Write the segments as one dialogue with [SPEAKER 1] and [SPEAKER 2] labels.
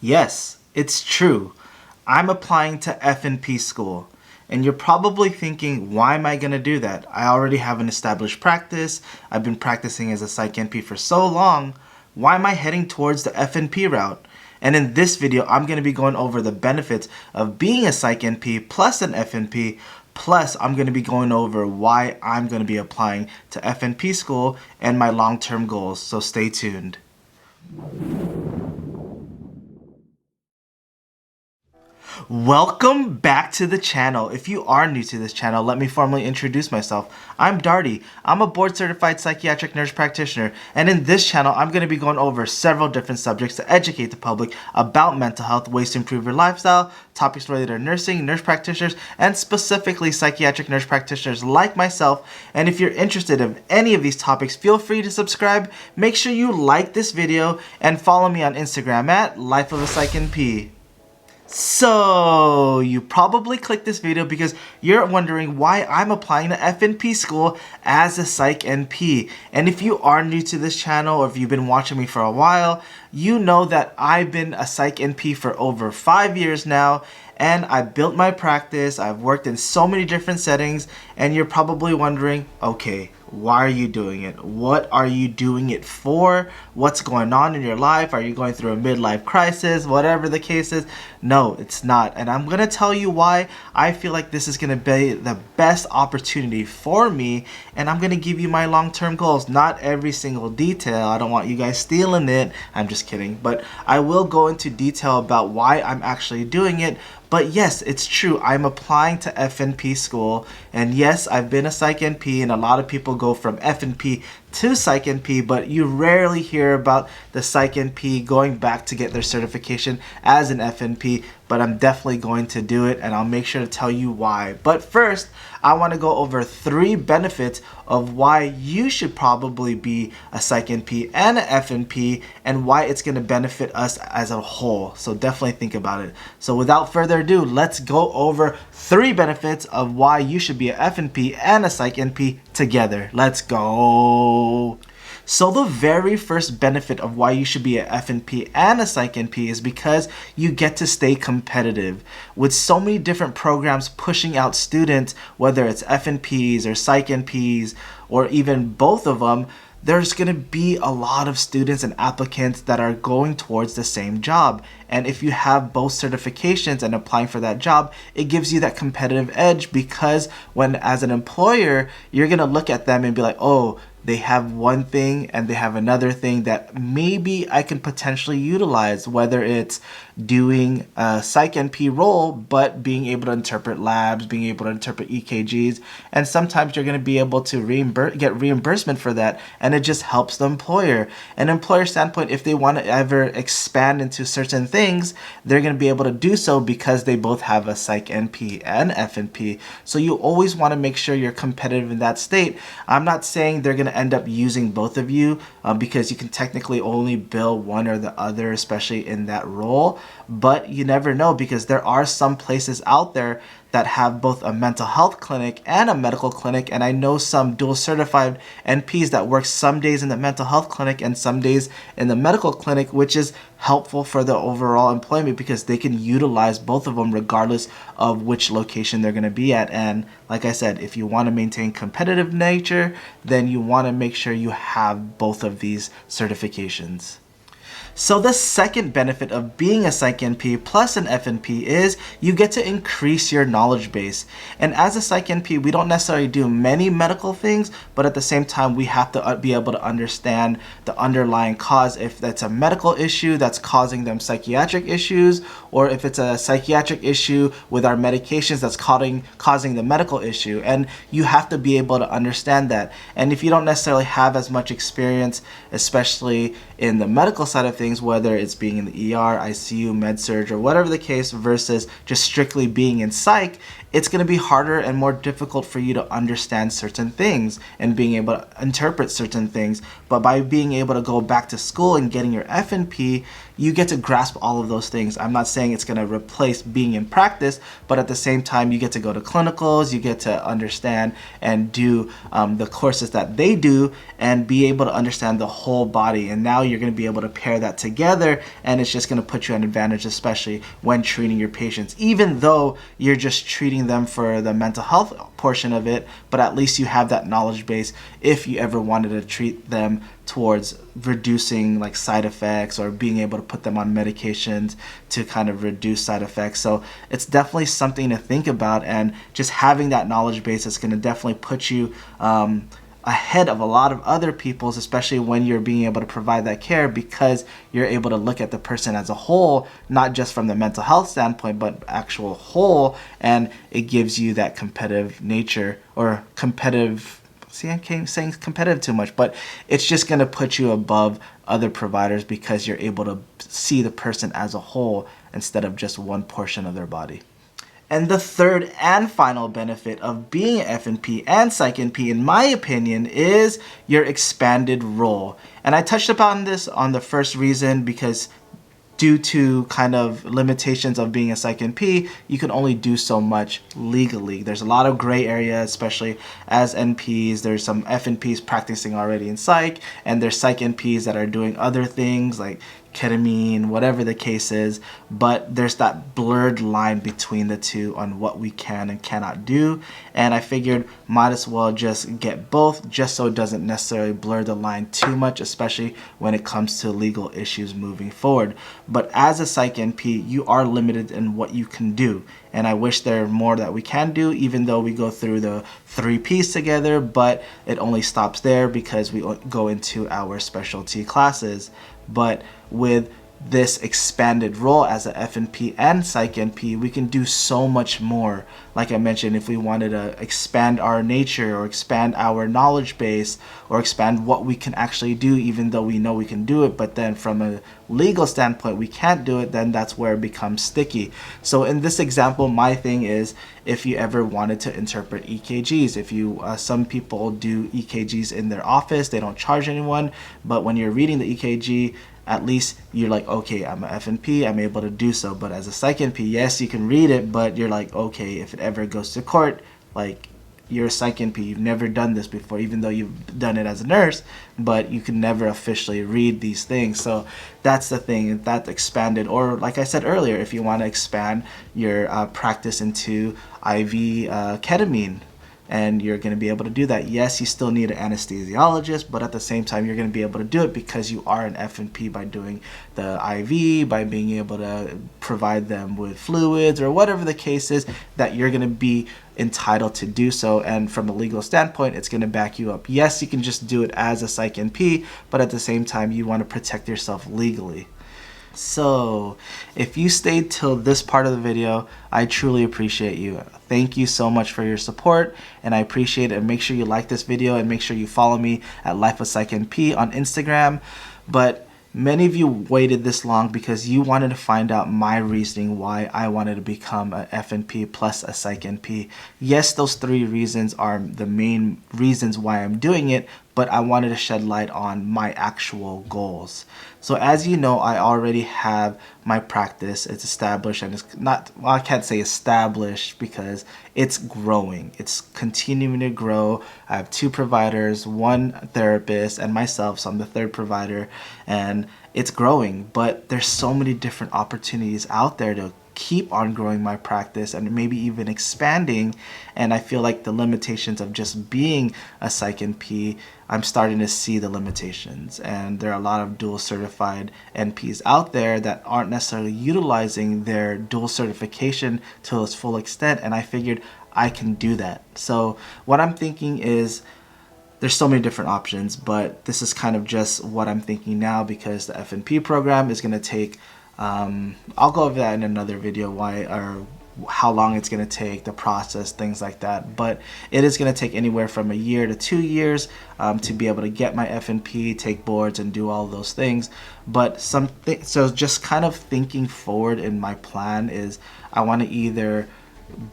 [SPEAKER 1] Yes, it's true. I'm applying to FNP school. And you're probably thinking, why am I going to do that? I already have an established practice. I've been practicing as a Psych NP for so long. Why am I heading towards the FNP route? And in this video, I'm going to be going over the benefits of being a Psych NP plus an FNP. Plus, I'm going to be going over why I'm going to be applying to FNP school and my long-term goals. So stay tuned. Welcome back to the channel. If you are new to this channel, let me formally introduce myself. I'm Darty. I'm a board-certified psychiatric nurse practitioner, and in this channel, I'm going to be going over several different subjects to educate the public about mental health, ways to improve your lifestyle, topics related to nursing, nurse practitioners, and specifically psychiatric nurse practitioners like myself. And if you're interested in any of these topics, feel free to subscribe. Make sure you like this video and follow me on Instagram at LifeofaPsychNP. So, you probably clicked this video because you're wondering why I'm applying to FNP school as a Psych NP. And if you are new to this channel or if you've been watching me for a while, you know that I've been a Psych NP for over 5 years now. And I built my practice, I've worked in so many different settings, and you're probably wondering, okay, why are you doing it? What are you doing it for? What's going on in your life? Are you going through a midlife crisis? Whatever the case is. No, it's not. And I'm going to tell you why I feel like this is going to be the best opportunity for me. And I'm going to give you my long-term goals. Not every single detail. I don't want you guys stealing it. I'm just kidding. But I will go into detail about why I'm actually doing it. But yes, it's true. I'm applying to FNP school. And yes, I've been a Psych NP, and a lot of people go from FNP to Psych NP, but you rarely hear about the Psych NP going back to get their certification as an FNP. But I'm definitely going to do it, and I'll make sure to tell you why. But first, I want to go over 3 benefits of why you should probably be a Psych NP and an FNP, and why it's going to benefit us as a whole. So definitely think about it. So without further ado, let's go over 3 benefits of why you should be a FNP and a Psych NP together. Let's go. So the very first benefit of why you should be a FNP and a Psych NP is because you get to stay competitive. With so many different programs pushing out students, whether it's FNPs or Psych NPs or even both of them, there's going to be a lot of students and applicants that are going towards the same job. And if you have both certifications and applying for that job, it gives you that competitive edge, because when as an employer, you're going to look at them and be like, oh, they have one thing and they have another thing that maybe I can potentially utilize, whether it's doing a Psych NP role, but being able to interpret labs, being able to interpret EKGs, and sometimes you're going to be able to get reimbursement for that, and it just helps the employer. An employer standpoint, if they want to ever expand into certain things, they're going to be able to do so because they both have a Psych NP and FNP. So you always want to make sure you're competitive in that state. I'm not saying they're going to end up using both of you because you can technically only bill one or the other, especially in that role. But you never know, because there are some places out there that have both a mental health clinic and a medical clinic, and I know some dual certified NPs that work some days in the mental health clinic and some days in the medical clinic, which is helpful for the overall employment because they can utilize both of them regardless of which location they're going to be at. And like I said, if you want to maintain competitive nature, then you want to make sure you have both of these certifications. So the second benefit of being a Psych NP plus an FNP is you get to increase your knowledge base. And as a Psych NP, we don't necessarily do many medical things, but at the same time, we have to be able to understand the underlying cause. If that's a medical issue that's causing them psychiatric issues, or if it's a psychiatric issue with our medications that's causing the medical issue. And you have to be able to understand that. And if you don't necessarily have as much experience, especially in the medical side of things, whether it's being in the ER, ICU, med-surg, or whatever the case, versus just strictly being in psych, it's going to be harder and more difficult for you to understand certain things and being able to interpret certain things. But by being able to go back to school and getting your FNP, you get to grasp all of those things. I'm not saying it's going to replace being in practice, but at the same time, you get to go to clinicals, you get to understand and do the courses that they do and be able to understand the whole body. And now you're going to be able to pair that together, and it's just going to put you at an advantage, especially when treating your patients, even though you're just treating them for the mental health portion of it, but at least you have that knowledge base if you ever wanted to treat them towards reducing like side effects or being able to put them on medications to kind of reduce side effects. So it's definitely something to think about, and just having that knowledge base is going to definitely put you ahead of a lot of other people's, especially when you're being able to provide that care, because you're able to look at the person as a whole, not just from the mental health standpoint, but actual whole, and it gives you that competitive nature or competitive. See, I can't saying competitive too much, but it's just going to put you above other providers because you're able to see the person as a whole instead of just one portion of their body. And the third and final benefit of being an FNP and Psych NP, in my opinion, is your expanded role. And I touched upon this on the first reason because due to kind of limitations of being a Psych NP, you can only do so much legally. There's a lot of gray area, especially as NPs. There's some FNPs practicing already in Psych, and there's Psych NPs that are doing other things like ketamine, whatever the case is, but there's that blurred line between the two on what we can and cannot do, and I figured might as well just get both just so it doesn't necessarily blur the line too much, especially when it comes to legal issues moving forward. But as a Psych NP, you are limited in what you can do, and I wish there were more that we can do, even though we go through the 3 Ps together, but it only stops there because we go into our specialty classes. But with this expanded role as a FNP and Psych NP, we can do so much more. Like I mentioned, if we wanted to expand our nature or expand our knowledge base or expand what we can actually do, even though we know we can do it, but then from a legal standpoint we can't do it, then that's where it becomes sticky. So in this example, my thing is, if you ever wanted to interpret EKGs, if you some people do EKGs in their office, they don't charge anyone, but when you're reading the EKG, at least you're like, okay, I'm an FNP, I'm able to do so. But as a Psych NP, yes, you can read it, but you're like, okay, if it ever goes to court, like, you're a Psych NP, you've never done this before, even though you've done it as a nurse, but you can never officially read these things. So that's the thing, that's expanded. Or like I said earlier, if you want to expand your practice into IV ketamine, and you're going to be able to do that. Yes, you still need an anesthesiologist, but at the same time, you're going to be able to do it because you are an FNP by doing the IV, by being able to provide them with fluids or whatever the case is, that you're going to be entitled to do so. And from a legal standpoint, it's going to back you up. Yes, you can just do it as a Psych NP, but at the same time, you want to protect yourself legally. So if you stayed till this part of the video, I truly appreciate you. Thank you so much for your support, and I appreciate it. And make sure you like this video, and make sure you follow me at LifeofaPsychNP on Instagram. But many of you waited this long because you wanted to find out my reasoning why I wanted to become a FNP plus a Psych NP. Yes, those 3 reasons are the main reasons why I'm doing it, but I wanted to shed light on my actual goals. So as you know, I already have my practice. It's established, and it's not, well, I can't say established because it's growing. It's continuing to grow. I have 2 providers, 1 therapist, and myself, so I'm the 3rd provider, and it's growing. But there's so many different opportunities out there to keep on growing my practice and maybe even expanding, and I feel like the limitations of just being a Psych NP, I'm starting to see the limitations, and there are a lot of dual certified NPs out there that aren't necessarily utilizing their dual certification to its full extent, and I figured I can do that. So what I'm thinking is, there's so many different options, but this is kind of just what I'm thinking now, because the FNP program is going to take I'll go over that in another video, why or how long it's going to take, the process, things like that. But it is going to take anywhere from a year to 2 years to be able to get my FNP, take boards, and do all those things. But so just kind of thinking forward in my plan is, I want to either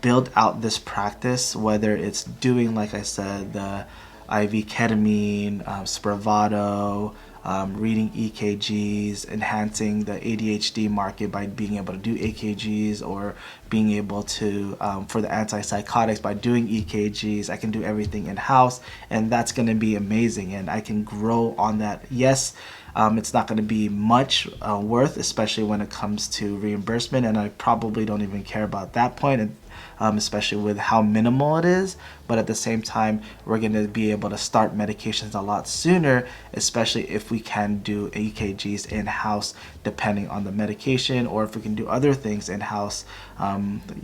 [SPEAKER 1] build out this practice, whether it's doing, like I said, the IV ketamine, Spravato, reading EKGs, enhancing the ADHD market by being able to do EKGs, or being able to, for the antipsychotics, by doing EKGs. I can do everything in-house, and that's going to be amazing, and I can grow on that. Yes, it's not going to be much worth, especially when it comes to reimbursement, and I probably don't even care about that point, especially with how minimal it is. But at the same time, we're going to be able to start medications a lot sooner, especially if we can do EKGs in-house depending on the medication, or if we can do other things in-house.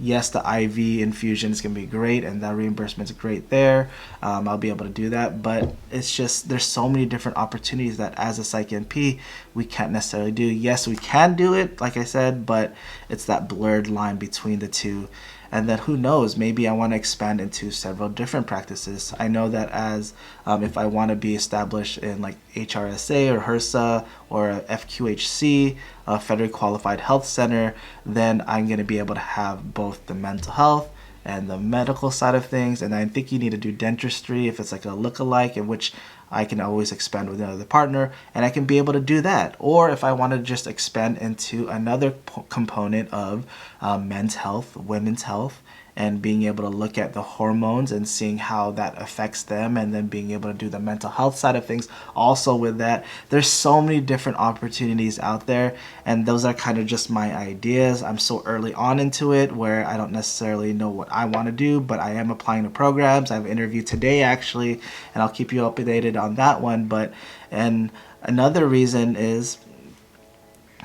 [SPEAKER 1] Yes, the IV infusion is going to be great, and that reimbursement is great there. I'll be able to do that, but it's just, there's so many different opportunities that as a Psych NP we can't necessarily do. Yes, we can do it, like I said, but it's that blurred line between the two. And then who knows, maybe I want to expand into several different practices. I know that as if I want to be established in like HRSA or HRSA or a FQHC, a Federally Qualified Health Center, then I'm going to be able to have both the mental health and the medical side of things. And I think you need to do dentistry if it's like a look-alike, in which I can always expand with another partner, and I can be able to do that. Or if I want to just expand into another component of men's health, women's health, and being able to look at the hormones and seeing how that affects them, and then being able to do the mental health side of things also with that. There's so many different opportunities out there, and those are kind of just my ideas. I'm so early on into it where I don't necessarily know what I want to do, but I am applying to programs. I have an interview today actually, and I'll keep you updated on that one. And another reason is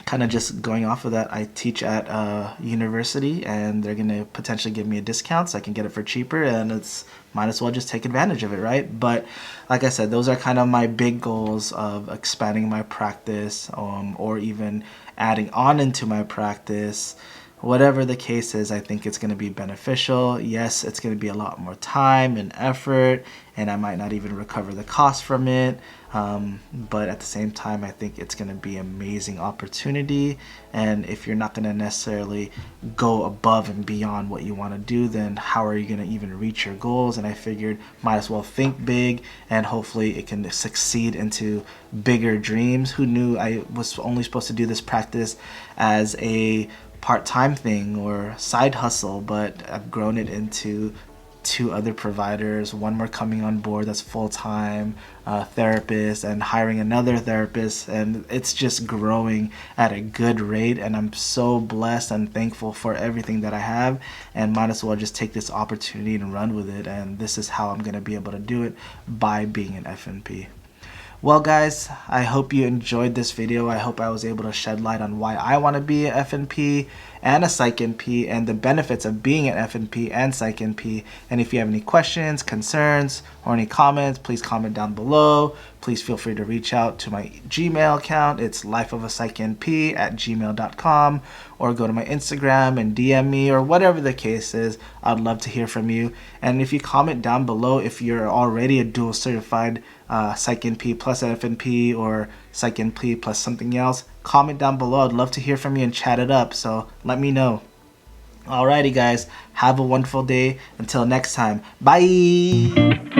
[SPEAKER 1] kind of just going off of that, I teach at a university, and they're going to potentially give me a discount so I can get it for cheaper, and it's might as well just take advantage of it, right? But like I said, those are kind of my big goals of expanding my practice, or even adding on into my practice. Whatever the case is, I think it's going to be beneficial. Yes, it's going to be a lot more time and effort, and I might not even recover the cost from it. But at the same time, I think it's going to be an amazing opportunity. And if you're not going to necessarily go above and beyond what you want to do, then how are you going to even reach your goals? And I figured might as well think big, and hopefully it can succeed into bigger dreams. Who knew I was only supposed to do this practice as a part-time thing or side hustle, but I've grown it into 2 other providers, one more coming on board that's full-time therapist, and hiring another therapist, and it's just growing at a good rate, and I'm so blessed and thankful for everything that I have, and might as well just take this opportunity and run with it. And this is how I'm going to be able to do it, by being an FNP. Well guys, I hope you enjoyed this video. I hope I was able to shed light on why I want to be a FNP and a Psych NP, and the benefits of being an FNP and Psych NP. And if you have any questions, concerns, or any comments, please comment down below. Please feel free to reach out to my Gmail account. It's LifeofaPsychNP@gmail.com, or go to my Instagram and DM me, or whatever the case is. I'd love to hear from you. And if you comment down below if you're already a dual certified Psych NP plus FNP, or Psych NP plus something else, comment down below. I'd love to hear from you and chat it up, so let me know. Alrighty guys, have a wonderful day. Until next time, bye!